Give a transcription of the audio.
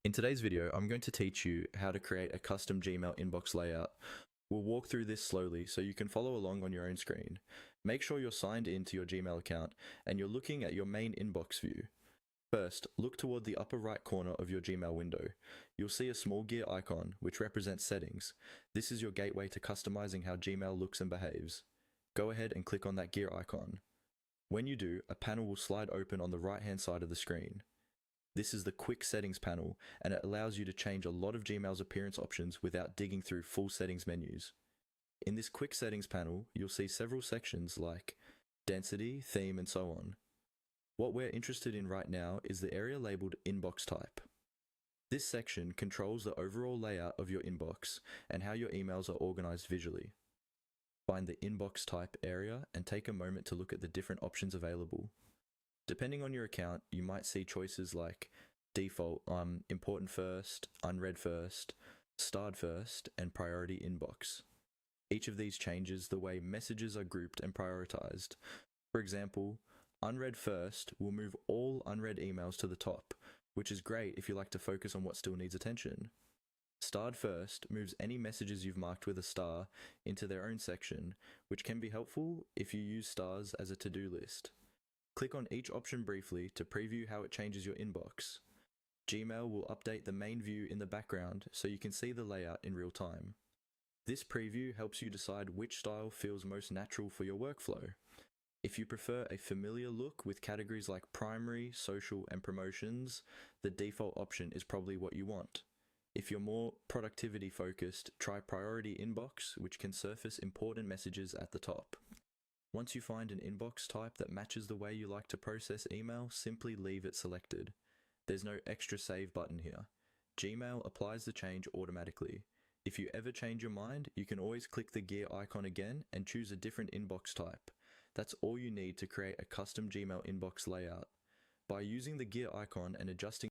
In today's video, I'm going to teach you how to create a custom Gmail inbox layout. We'll walk through this slowly so you can follow along on your own screen. Make sure you're signed into your Gmail account and you're looking at your main inbox view. First, look toward the upper right corner of your Gmail window. You'll see a small gear icon which represents settings. This is your gateway to customizing how Gmail looks and behaves. Go ahead and click on that gear icon. When you do, a panel will slide open on the right-hand side of the screen. This is the quick settings panel, and it allows you to change a lot of Gmail's appearance options without digging through full settings menus. In this quick settings panel, you'll see several sections like density, theme, and so on. What we're interested in right now is the area labeled inbox type. This section controls the overall layout of your inbox and how your emails are organized visually. Find the inbox type area and take a moment to look at the different options available. Depending on your account, you might see choices like default, important first, unread first, starred first, and priority inbox. Each of these changes the way messages are grouped and prioritized. For example, unread first will move all unread emails to the top, which is great if you like to focus on what still needs attention. Starred first moves any messages you've marked with a star into their own section, which can be helpful if you use stars as a to-do list. Click on each option briefly to preview how it changes your inbox. Gmail will update the main view in the background so you can see the layout in real time. This preview helps you decide which style feels most natural for your workflow. If you prefer a familiar look with categories like primary, social, and promotions, the default option is probably what you want. If you're more productivity focused, try priority inbox, which can surface important messages at the top. Once you find an inbox type that matches the way you like to process email, simply leave it selected. There's no extra save button here. Gmail applies the change automatically. If you ever change your mind, you can always click the gear icon again and choose a different inbox type. That's all you need to create a custom Gmail inbox layout. By using the gear icon and adjusting